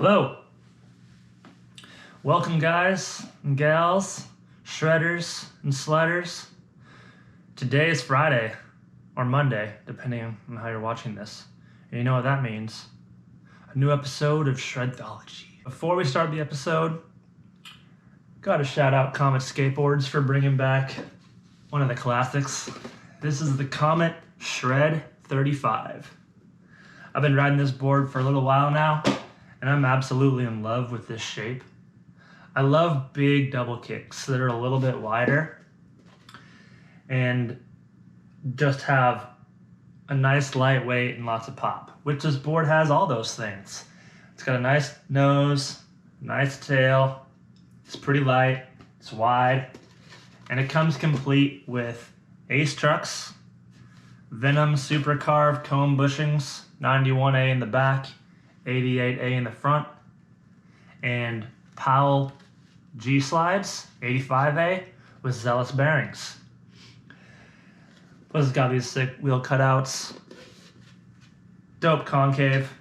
Hello. Welcome guys and gals, shredders and sliders. Today is Friday, or Monday, depending on how you're watching this. And you know what that means. A new episode of Shredthology. Before we start the episode, gotta shout out Comet Skateboards for bringing back one of the classics. This is the Comet Shred 35. I've been riding this board for a little while now, and I'm absolutely in love with this shape. I love big double kicks that are a little bit wider and just have a nice lightweight and lots of pop, which this board has all those things. It's got a nice nose, nice tail, it's pretty light, it's wide, and it comes complete with Ace trucks, Venom super carved cone bushings, 91A in the back, 88A in the front, and Powell G slides, 85A with Zealous bearings. Plus it's got these sick wheel cutouts, dope concave,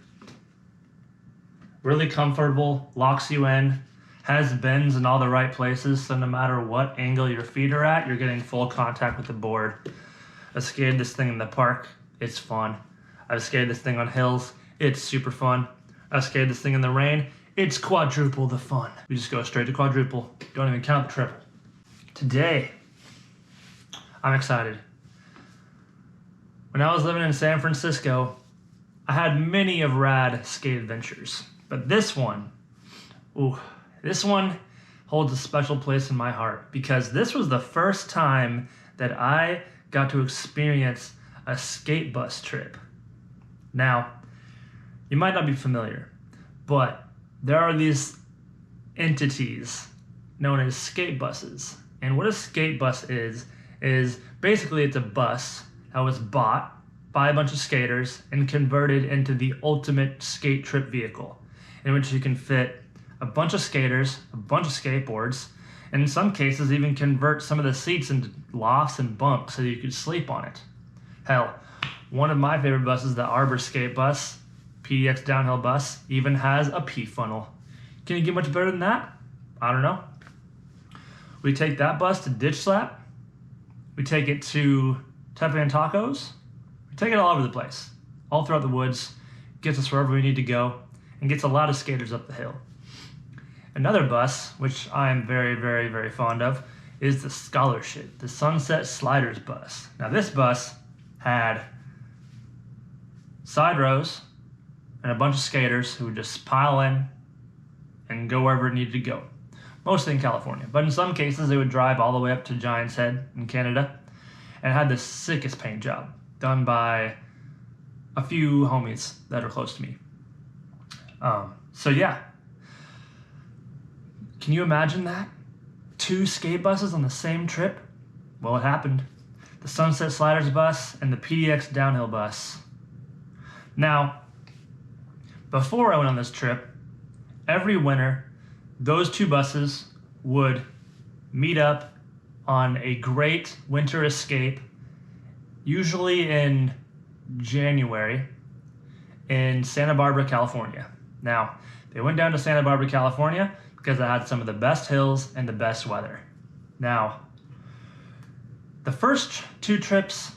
really comfortable, locks you in, has bends in all the right places, so no matter what angle your feet are at, you're getting full contact with the board. I've skated this thing in the park, it's fun. I've skated this thing on hills, it's super fun. I've skated this thing in the rain, it's quadruple the fun. We just go straight to quadruple, don't even count the triple. Today, I'm excited. When I was living in San Francisco, I had many of rad skate adventures, but this one holds a special place in my heart because this was the first time that I got to experience a skate bus trip. Now, you might not be familiar, but there are these entities known as skate buses. And what a skate bus is basically it's a bus that was bought by a bunch of skaters and converted into the ultimate skate trip vehicle, in which you can fit a bunch of skaters, a bunch of skateboards, and in some cases even convert some of the seats into lofts and bunks so you could sleep on it. Hell, one of my favorite buses, the Arbor skate bus, PDX downhill bus, even has a P funnel. Can you get much better than that? I don't know. We take that bus to Ditch Slap. We take it to Tepe and Tacos. We take it all over the place, all throughout the woods, gets us wherever we need to go, and gets a lot of skaters up the hill. Another bus, which I am very, very, very fond of, is the Scholarship, the Sunset Sliders bus. Now this bus had side rows and a bunch of skaters who would just pile in and go wherever it needed to go, mostly in California. But in some cases, they would drive all the way up to Giant's Head in Canada and had the sickest paint job done by a few homies that are close to me. So yeah, can you imagine that? 2 skate buses on the same trip? Well, it happened. The Sunset Sliders bus and the PDX downhill bus. Now, before I went on this trip, every winter, those 2 buses would meet up on a great winter escape, usually in January, in Santa Barbara, California. Now, they went down to Santa Barbara, California because it had some of the best hills and the best weather. Now, the first 2 trips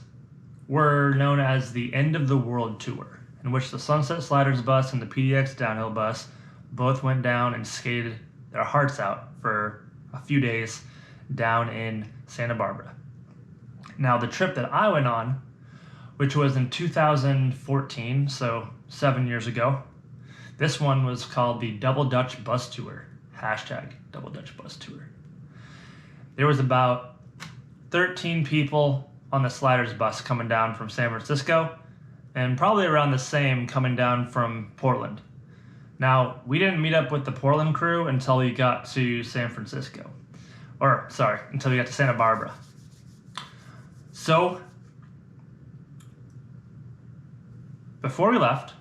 were known as the End of the World Tour, in which the Sunset Sliders bus and the PDX downhill bus both went down and skated their hearts out for a few days down in Santa Barbara. Now, the trip that I went on, which was in 2014, so 7 years ago, this one was called the Double Dutch Bus Tour, hashtag Double Dutch Bus Tour. There was about 13 people on the Sliders bus coming down from San Francisco, and probably around the same coming down from Portland. Now, we didn't meet up with the Portland crew until we got to San Francisco. Until we got to Santa Barbara. So, before we left,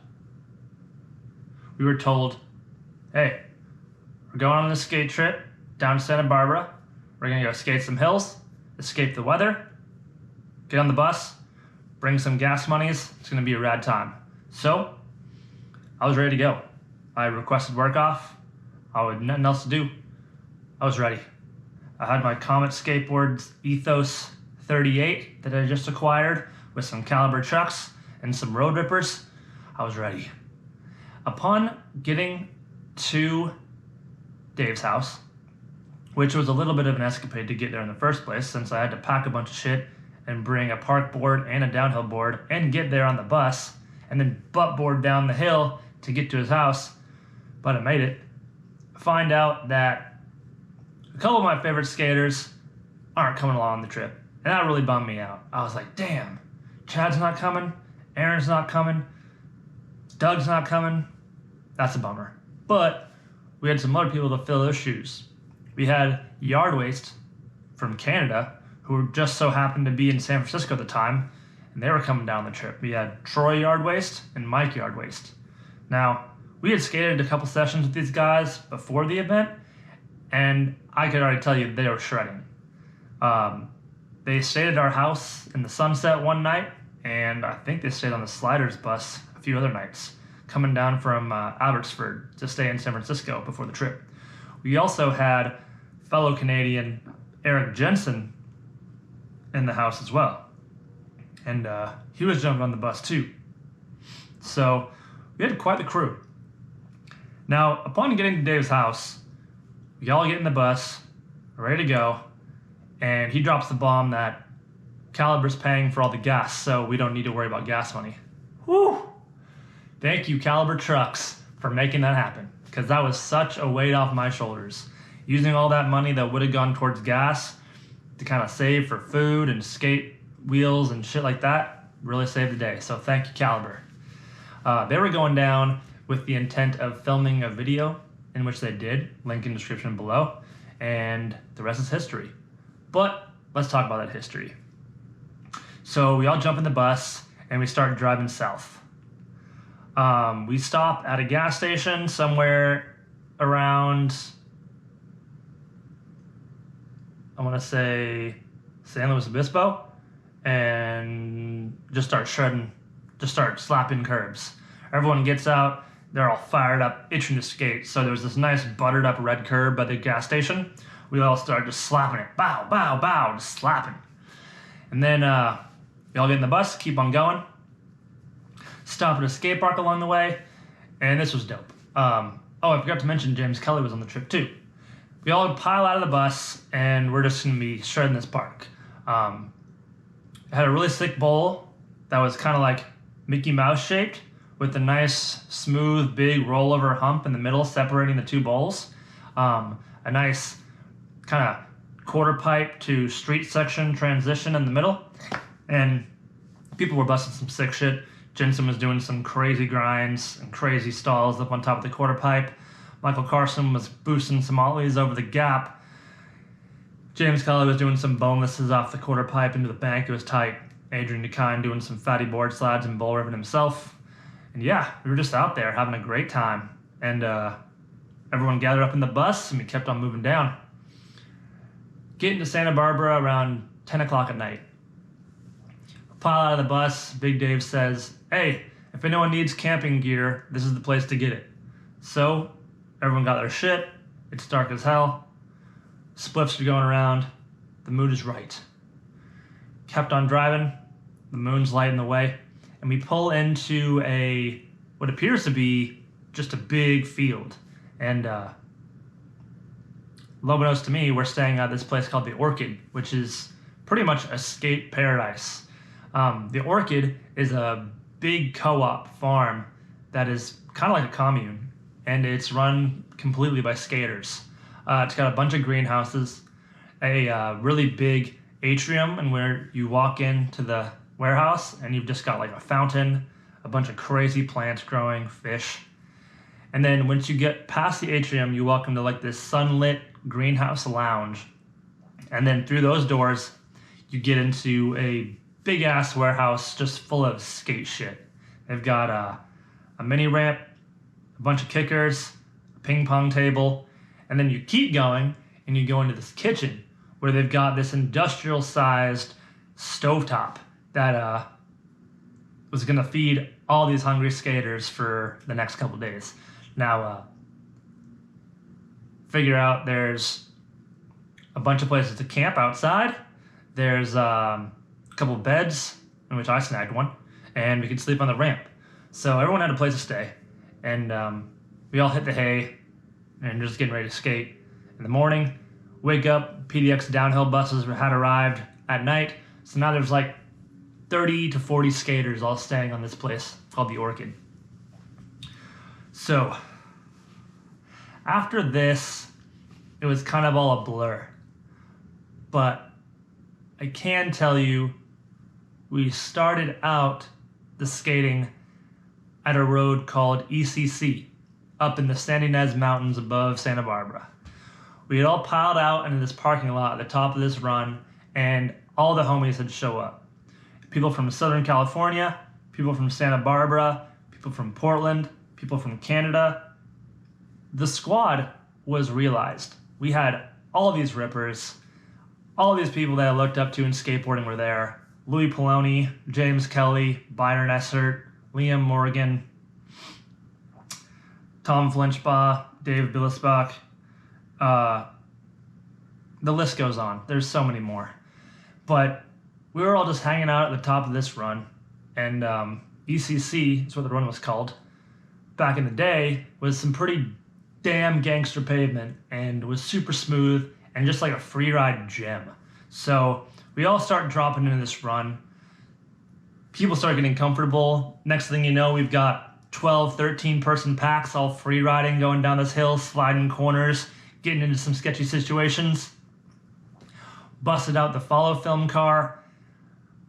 we were told, hey, we're going on this skate trip down to Santa Barbara. We're gonna go skate some hills, escape the weather, get on the bus, bring some gas monies. It's gonna be a rad time. So, I was ready to go. I requested work off. I had nothing else to do. I was ready. I had my Comet Skateboards Ethos 38 that I just acquired with some caliber trucks and some road rippers. I was ready. Upon getting to Dave's house, which was a little bit of an escapade to get there in the first place, since I had to pack a bunch of shit and bring a park board and a downhill board and get there on the bus and then butt board down the hill to get to his house, but I made it. Find out that a couple of my favorite skaters aren't coming along on the trip, and that really bummed me out. I was like, damn, Chad's not coming, Aaron's not coming, Doug's not coming. That's a bummer. But we had some other people to fill those shoes. We had Yard Waste from Canada, who just so happened to be in San Francisco at the time, and they were coming down the trip. We had Troy Yard Waste and Mike Yard Waste. Now, we had skated a couple sessions with these guys before the event, and I could already tell you they were shredding. They stayed at our house in the Sunset one night, and I think they stayed on the Sliders bus a few other nights, coming down from Abbotsford to stay in San Francisco before the trip. We also had fellow Canadian Eric Jensen in the house as well, and he was jumping on the bus too. So we had quite the crew. Now, upon getting to Dave's house, we all get in the bus, ready to go, and he drops the bomb that Caliber's paying for all the gas, so we don't need to worry about gas money. Whew! Thank you, Caliber Trucks, for making that happen, because that was such a weight off my shoulders. Using all that money that would have gone towards gas to kind of save for food and skate wheels and shit like that really saved the day, so thank you, Caliber. They were going down with the intent of filming a video, in which they did, link in description below, and the rest is history. But let's talk about that history. So we all jump in the bus and we start driving south. We stop at a gas station somewhere around, I want to say San Luis Obispo, and just start shredding, just start slapping curbs. Everyone gets out, they're all fired up, itching to skate. So there was this nice buttered up red curb by the gas station. We all started just slapping it, bow, bow, bow, just slapping. And then we all get in the bus, keep on going. Stop at a skate park along the way, and this was dope. Oh, I forgot to mention James Kelly was on the trip too. We all pile out of the bus, and we're just gonna be shredding this park. It had a really sick bowl that was kind of like Mickey Mouse shaped, with a nice, smooth, big rollover hump in the middle separating the two bowls. A nice kind of quarter pipe to street section transition in the middle. And people were busting some sick shit. Jensen was doing some crazy grinds and crazy stalls up on top of the quarter pipe. Michael Carson was boosting some ollies over the gap. James Kelly was doing some bonelesses off the quarter pipe into the bank. It was tight. Adrian DeKine doing some fatty board slides and bull ripping himself. And yeah, we were just out there having a great time. And everyone gathered up in the bus and we kept on moving down. Getting to Santa Barbara around 10 o'clock at night. Pile out of the bus, Big Dave says, hey, if anyone needs camping gear, this is the place to get it. So everyone got their shit. It's dark as hell. Spliffs are going around. The mood is right. Kept on driving. The moon's lighting the way. And we pull into what appears to be just a big field. And unbeknownst to me, we're staying at this place called the Orchid, which is pretty much a skate paradise. The Orchid is a big co-op farm that is kind of like a commune, and it's run completely by skaters. It's got a bunch of greenhouses, a really big atrium, and where you walk into the warehouse and you've just got like a fountain, a bunch of crazy plants growing, fish. And then once you get past the atrium, you walk into like this sunlit greenhouse lounge. And then through those doors, you get into a big ass warehouse just full of skate shit. They've got a mini ramp, a bunch of kickers, a ping pong table, and then you keep going and you go into this kitchen where they've got this industrial sized stovetop that was going to feed all these hungry skaters for the next couple days. Now, figure out there's a bunch of places to camp outside. There's a couple of beds, in which I snagged one, and we could sleep on the ramp. So everyone had a place to stay, and we all hit the hay and just getting ready to skate. In the morning, wake up, PDX downhill buses had arrived at night, so now there's like 30 to 40 skaters all staying on this place called the Orchid. So after this, it was kind of all a blur, but I can tell you we started out the skating at a road called ECC up in the San Ynez Mountains above Santa Barbara. We had all piled out into this parking lot at the top of this run, and all the homies had show up. People from Southern California, people from Santa Barbara, people from Portland, people from Canada. The squad was realized. We had all of these rippers, all of these people that I looked up to in skateboarding were there. Louis Poloni, James Kelly, Byron Essert, Liam Morgan, Tom Flinchbaugh, Dave Billisbach. The list goes on. There's so many more. But we were all just hanging out at the top of this run, and ECC is what the run was called. Back in the day, was some pretty damn gangster pavement, and was super smooth and just like a free ride gem. So we all start dropping into this run. People start getting comfortable. Next thing you know, we've got 12, 13 person packs all free riding, going down this hill, sliding corners, getting into some sketchy situations. Busted out the follow film car.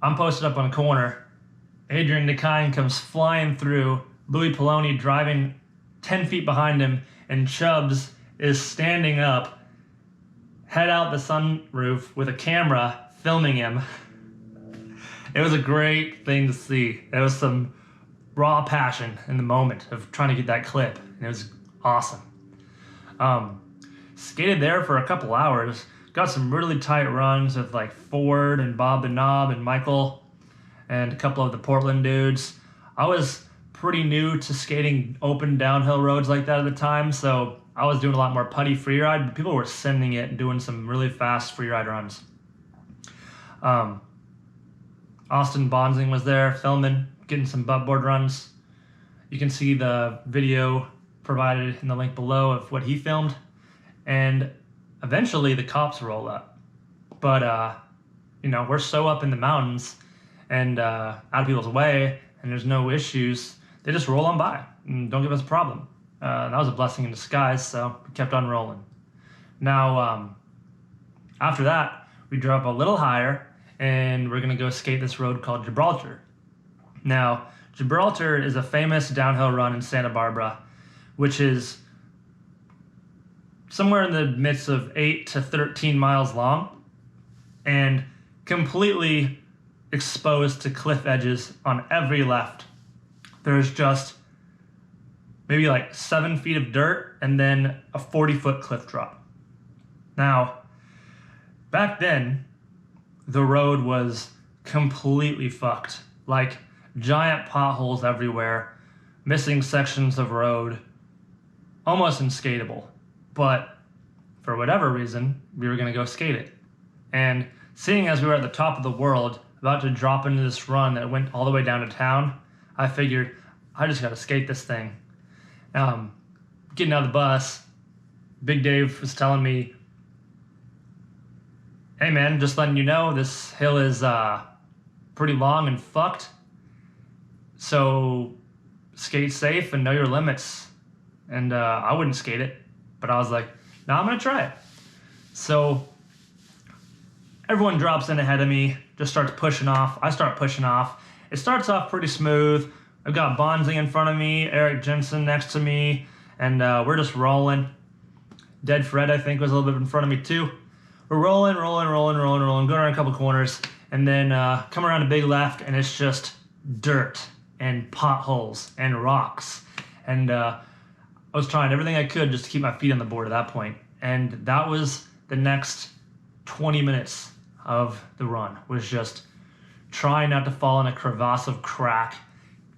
I'm posted up on a corner. Adrian DeKine comes flying through. Louis Poloni driving 10 feet behind him, and Chubbs is standing up, head out the sunroof with a camera filming him. It was a great thing to see. There was some raw passion in the moment of trying to get that clip, and it was awesome. Skated there for a couple hours, got some really tight runs with like Ford and Bob the Knob and Michael and a couple of the Portland dudes. I was pretty new to skating open downhill roads like that at the time, so I was doing a lot more putty freeride, but people were sending it and doing some really fast freeride runs. Austin Bonsing was there filming, getting some buttboard runs. You can see the video provided in the link below of what he filmed. And eventually the cops roll up. But, we're so up in the mountains and out of people's way, and there's no issues. They just roll on by and don't give us a problem. That was a blessing in disguise, so we kept on rolling. Now, after that, we drove up a little higher, and we're going to go skate this road called Gibraltar. Now, Gibraltar is a famous downhill run in Santa Barbara, which is somewhere in the midst of 8 to 13 miles long and completely exposed to cliff edges on every left. There's just maybe like 7 feet of dirt and then a 40-foot cliff drop. Now, back then, the road was completely fucked. Like giant potholes everywhere, missing sections of road, almost unskateable. But for whatever reason, we were going to go skate it. And seeing as we were at the top of the world, about to drop into this run that went all the way down to town, I figured I just got to skate this thing. Getting out of the bus, Big Dave was telling me, hey man, just letting you know, this hill is pretty long and fucked. So skate safe and know your limits. And I wouldn't skate it, but I was like, no, I'm going to try it. So everyone drops in ahead of me, just starts pushing off. I start pushing off. It starts off pretty smooth. I've got Bonzi in front of me, Eric Jensen next to me, and we're just rolling. Dead Fred, I think, was a little bit in front of me too. We're rolling, going around a couple corners, and then come around a big left, and it's just dirt and potholes and rocks. And I was trying everything I could just to keep my feet on the board at that point. And that was the next 20 minutes of the run, was just trying not to fall in a crevasse of crack,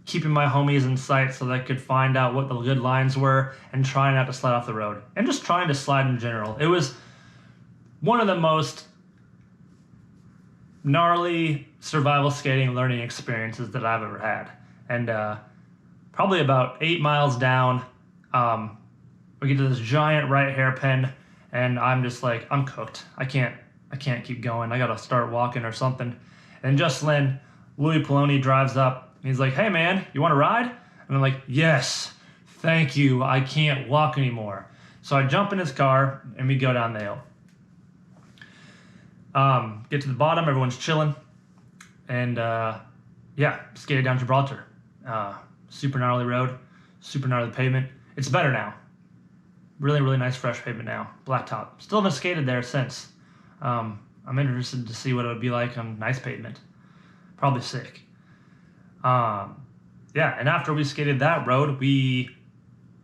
keeping my homies in sight so that I could find out what the good lines were and trying not to slide off the road. And just trying to slide in general. It was one of the most gnarly survival skating learning experiences that I've ever had. And probably about 8 miles down, we get to this giant right hairpin, and I'm just like, I'm cooked. I can't keep going. I gotta start walking or something. And just then, Louis Poloni drives up, and he's like, hey man, you wanna ride? And I'm like, yes, thank you, I can't walk anymore. So I jump in his car, and we go down the hill. Get to the bottom, everyone's chilling, and yeah, skated down Gibraltar. Super gnarly road, super gnarly pavement. It's better now. Really, really nice fresh pavement now. Blacktop. Still haven't skated there since. I'm interested to see what it would be like on nice pavement. Probably sick. Yeah, and after we skated that road, we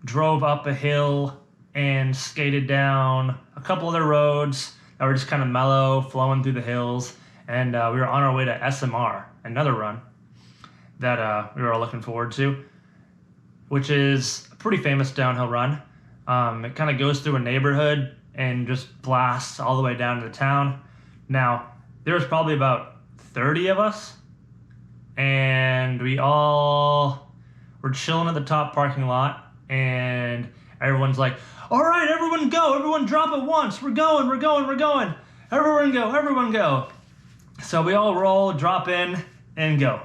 drove up a hill and skated down a couple other roads that were just kind of mellow, flowing through the hills, and we were on our way to SMR, another run that we were all looking forward to, which is a pretty famous downhill run. It kind of goes through a neighborhood and just blasts all the way down to the town. Now, there was probably about 30 of us, and we all were chilling at the top parking lot, and everyone's like, all right, everyone go, everyone drop at once, we're going, everyone go. So we all roll, drop in, and go.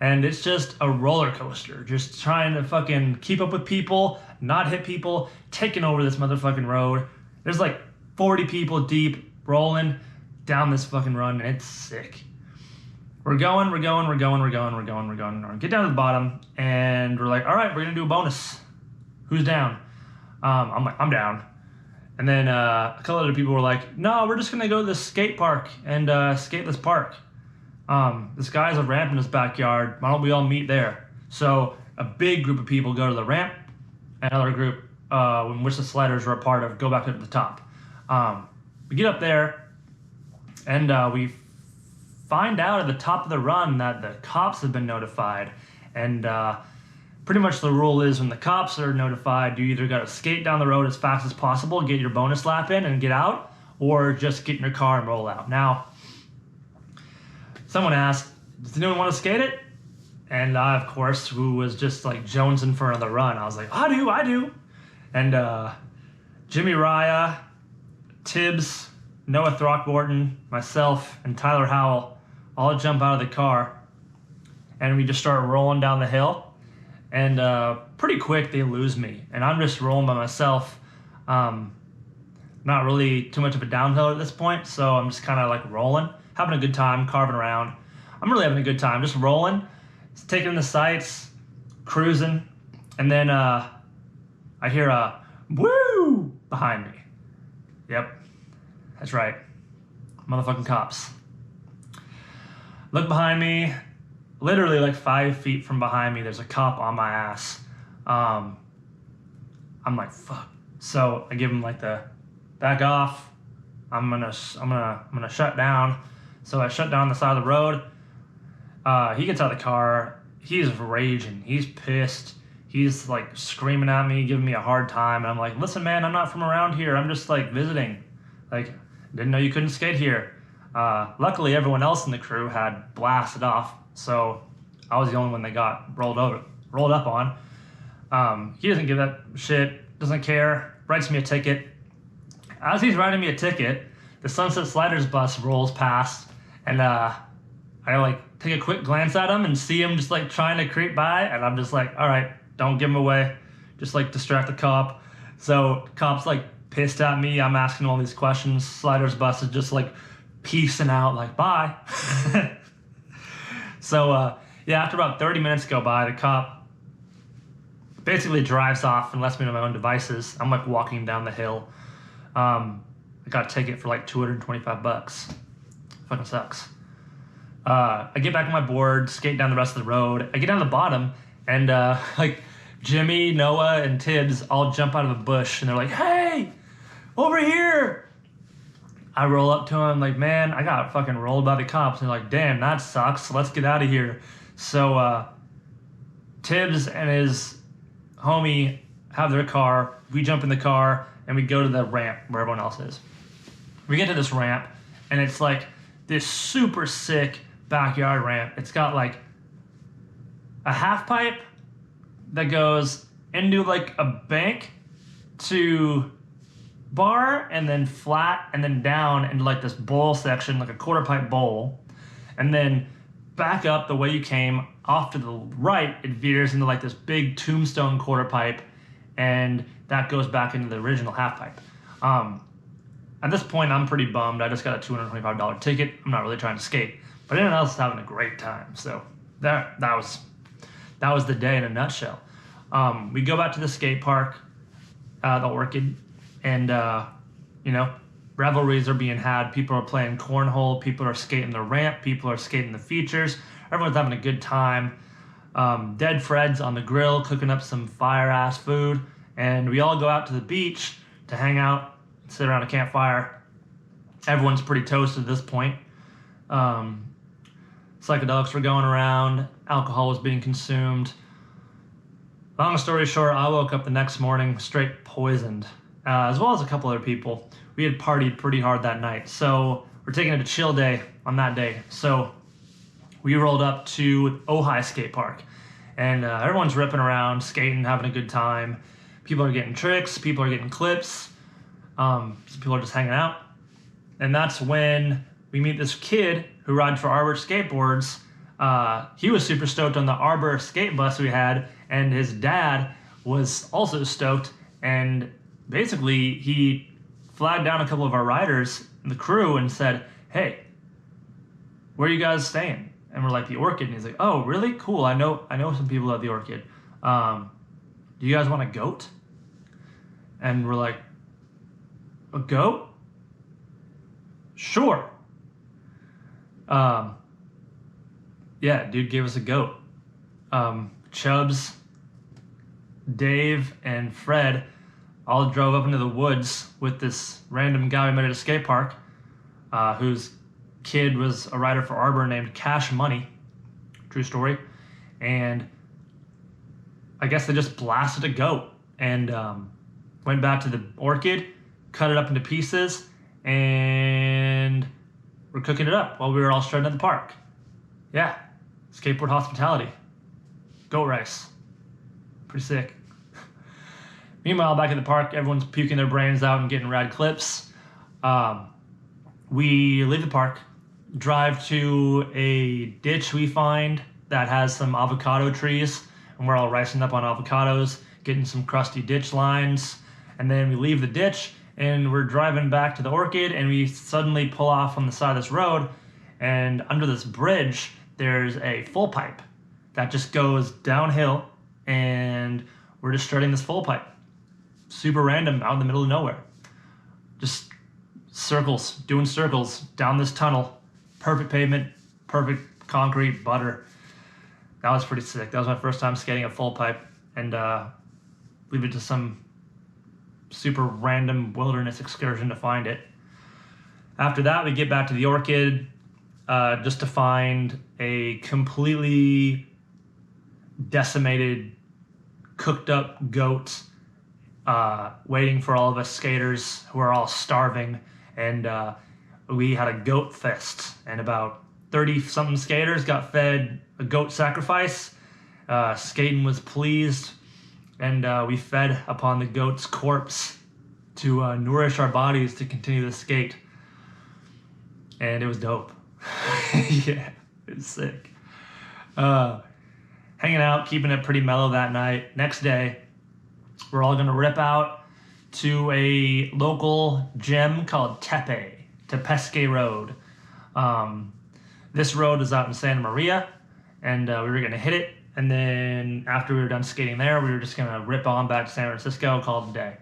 And it's just a roller coaster, just trying to fucking keep up with people, not hit people, taking over this motherfucking road. There's like 40 people deep rolling down this fucking run, and it's sick. We're going. Get down to the bottom, and we're like, all right, we're gonna do a bonus. Who's down? I'm like, I'm down. And then a couple other people were like, no, we're just gonna go to the skate park and skate this park. This guy has a ramp in his backyard. Why don't we all meet there? So a big group of people go to the ramp. Another group, in which the sliders were a part of, go back up to the top. We get up there, and we find out at the top of the run that the cops have been notified. And pretty much the rule is when the cops are notified, you either got to skate down the road as fast as possible, get your bonus lap in and get out, or just get in your car and roll out. Now, someone asked, does anyone want to skate it? And I, of course, who was just like jonesing for another run, I was like, I do. And Jimmy Raya, Tibbs, Noah Throckmorton, myself, and Tyler Howell all jump out of the car, and we just start rolling down the hill. And pretty quick, they lose me, and I'm just rolling by myself. Not really too much of a downhill at this point, so I'm just kind of like rolling, having a good time, carving around. I'm really having a good time, just rolling, just taking in the sights, cruising, and then I hear a woo behind me. Yep, that's right, motherfucking cops. Look behind me. Literally like 5 feet from behind me, there's a cop on my ass. I'm like, fuck. So I give him like the back off. I'm gonna shut down. So I shut down the side of the road. He gets out of the car. He's raging. He's pissed. He's like screaming at me, giving me a hard time. And I'm like, listen, man, I'm not from around here. I'm just like visiting. Like, didn't know you couldn't skate here. Luckily, everyone else in the crew had blasted off. So I was the only one that got rolled up on. He doesn't give that shit, doesn't care, writes me a ticket. As he's writing me a ticket, the Sunset Sliders bus rolls past, and I like take a quick glance at him and see him just like trying to creep by, and I'm just like, all right, don't give him away, just like distract the cop. So the cop's like pissed at me, I'm asking all these questions, Sliders bus is just like peacing out like, bye. So, yeah, after about 30 minutes go by, the cop basically drives off and lets me to my own devices. I'm like walking down the hill. I got a ticket for like $225. Fucking sucks. I get back on my board, skate down the rest of the road. I get down to the bottom, and like Jimmy, Noah, and Tibbs all jump out of a bush, and they're like, hey, over here. I roll up to him like, man, I got fucking rolled by the cops. And they're like, damn, that sucks. Let's get out of here. So Tibbs and his homie have their car. We jump in the car and we go to the ramp where everyone else is. We get to this ramp and it's like this super sick backyard ramp. It's got like a half pipe that goes into like a bank to bar and then flat and then down into like this bowl section, like a quarter pipe bowl, and then back up the way you came off to the right. It veers into like this big tombstone quarter pipe, and that goes back into the original half pipe. At this point, I'm pretty bummed. I just got a $225 ticket. I'm not really trying to skate, but everyone else is having a great time. So that was the day in a nutshell. We go back to the skate park, the Orchid, and revelries are being had. People are playing cornhole. People are skating the ramp. People are skating the features. Everyone's having a good time. Dead Fred's on the grill cooking up some fire-ass food, and we all go out to the beach to hang out, sit around a campfire. Everyone's pretty toasted at this point. Psychedelics were going around. Alcohol was being consumed. Long story short, I woke up the next morning straight poisoned, as well as a couple other people. We had partied pretty hard that night, so we're taking it a chill day on that day. So we rolled up to Ojai Skate Park, and everyone's ripping around, skating, having a good time. People are getting tricks, people are getting clips, people are just hanging out. And that's when we meet this kid who rides for Arbor skateboards. He was super stoked on the Arbor skate bus we had, and his dad was also stoked, and basically he flagged down a couple of our riders in the crew and said, "Hey, where are you guys staying?" And we're like, "The Orchid." And he's like, "Oh, really? Cool. I know some people at the Orchid. Do you guys want a goat?" And we're like, "A goat? Sure." Yeah, dude gave us a goat. Chubbs, Dave, and Fred all drove up into the woods with this random guy we met at a skate park, whose kid was a rider for Arbor named Cash Money. True story. And I guess they just blasted a goat and went back to the Orchid, cut it up into pieces, and we're cooking it up while we were all shredding at the park. Yeah, skateboard hospitality. Goat rice. Pretty sick. Meanwhile, back at the park, everyone's puking their brains out and getting rad clips. We leave the park, drive to a ditch we find that has some avocado trees, and we're all ricing up on avocados, getting some crusty ditch lines, and then we leave the ditch, and we're driving back to the Orchid, and we suddenly pull off on the side of this road, and under this bridge, there's a full pipe that just goes downhill, and we're just shredding this full pipe. Super random, out in the middle of nowhere. Just circles, doing circles down this tunnel. Perfect pavement, perfect concrete, butter. That was pretty sick. That was my first time skating a full pipe, and leave it to some super random wilderness excursion to find it. After that, we get back to the Orchid just to find a completely decimated, cooked up goat waiting for all of us skaters who are all starving, and we had a goat fest, and about 30-something skaters got fed a goat sacrifice. Skating was pleased, and we fed upon the goat's corpse to nourish our bodies to continue to skate, and it was dope. Yeah, it was sick. Hanging out, keeping it pretty mellow that night. Next day, we're all gonna rip out to a local gym called Tepesque Road. This road is out in Santa Maria, and we were gonna hit it, and then after we were done skating there, we were just gonna rip on back to San Francisco, call it a day.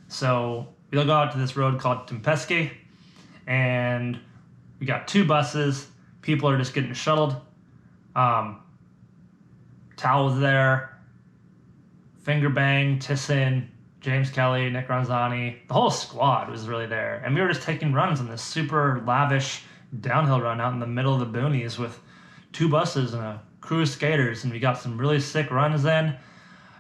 So we'll go out to this road called Tepesque, and we got 2 buses. People are just getting shuttled. Towels there. Finger Bang, Tissin, James Kelly, Nick Ronzani. The whole squad was really there. And we were just taking runs on this super lavish downhill run out in the middle of the boonies with 2 buses and a crew of skaters, and we got some really sick runs in.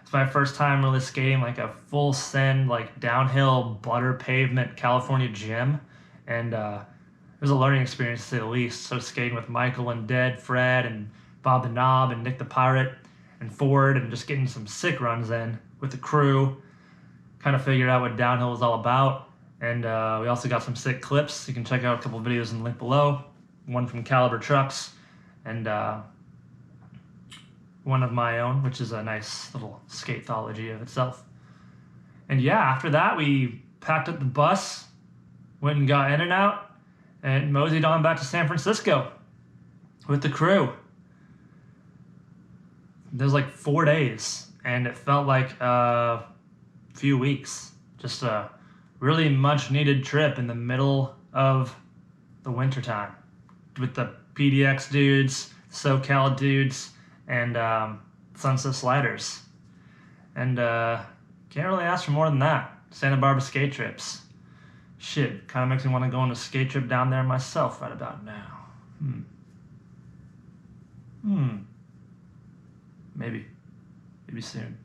It's my first time really skating like a full send, like downhill butter pavement California gym, and it was a learning experience to say the least. So skating with Michael and Dead, Fred, and Bob the Knob, and Nick the Pirate, and Ford, and just getting some sick runs in with the crew. Kind of figured out what downhill was all about, and we also got some sick clips. You can check out a couple videos in the link below. One from Caliber Trucks, and one of my own, which is a nice little Shredthology of itself. And yeah, after that, we packed up the bus, went and got in and out, and moseyed on back to San Francisco with the crew. There was like 4 days, and it felt like a few weeks. Just a really much needed trip in the middle of the wintertime with the PDX dudes, SoCal dudes, and Sunset Sliders. And can't really ask for more than that. Santa Barbara skate trips. Shit, kind of makes me want to go on a skate trip down there myself right about now. Maybe soon.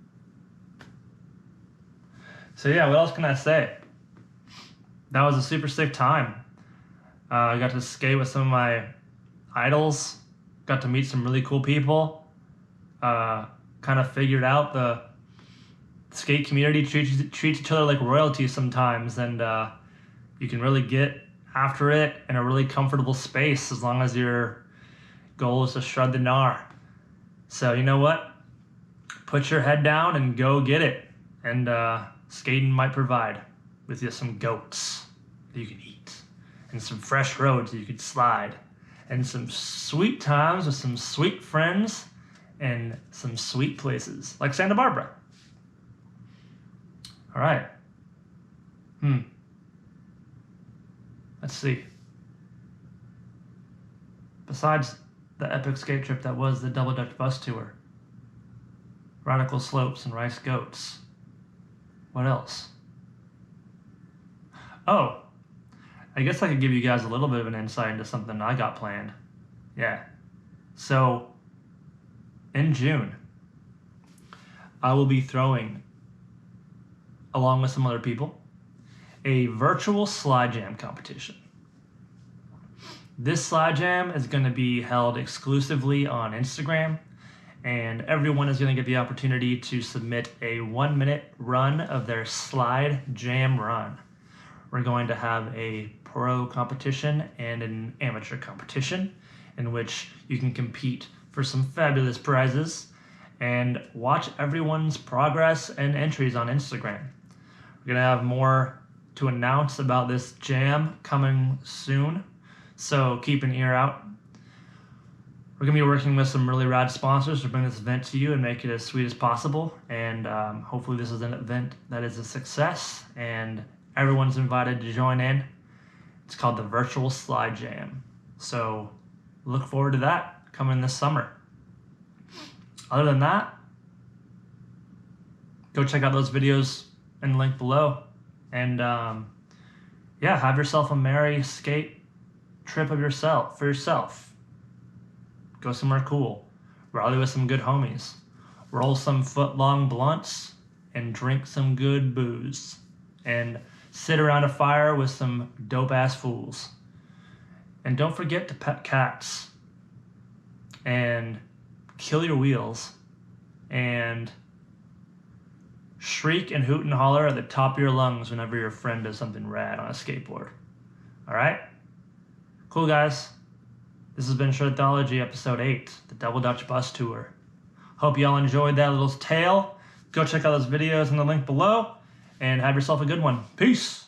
So yeah, what else can I say? That was a super sick time. I got to skate with some of my idols. Got to meet some really cool people. Kind of figured out the skate community treats each other like royalty sometimes, and you can really get after it in a really comfortable space as long as your goal is to shred the gnar. So you know what? Put your head down and go get it. And skating might provide with you some goats that you can eat, and some fresh roads that you can slide, and some sweet times with some sweet friends, and some sweet places like Santa Barbara. All right. Let's see. Besides the epic skate trip that was the Double Dutch bus tour, Radical Slopes and Rice Goats, what else? Oh, I guess I could give you guys a little bit of an insight into something I got planned. Yeah. So, in June, I will be throwing, along with some other people, a virtual Sly Jam competition. This Sly Jam is going to be held exclusively on Instagram, and everyone is going to get the opportunity to submit a 1-minute run of their Sly Jam run. We're going to have a pro competition and an amateur competition in which you can compete for some fabulous prizes and watch everyone's progress and entries on Instagram. We're going to have more to announce about this jam coming soon, so keep an ear out. We're going to be working with some really rad sponsors to bring this event to you and make it as sweet as possible, and hopefully this is an event that is a success and everyone's invited to join in. It's called the Virtual Sly Jam, so look forward to that coming this summer. Other than that, go check out those videos in the link below, and yeah, have yourself a merry skate trip for yourself. Go somewhere cool, rally with some good homies, roll some foot-long blunts, and drink some good booze, and sit around a fire with some dope-ass fools. And don't forget to pet cats, and kill your wheels, and shriek and hoot and holler at the top of your lungs whenever your friend does something rad on a skateboard. Alright? Cool, guys. This has been Shredthology episode 8, the Double Dutch bus tour. Hope y'all enjoyed that little tale. Go check out those videos in the link below, and have yourself a good one. Peace!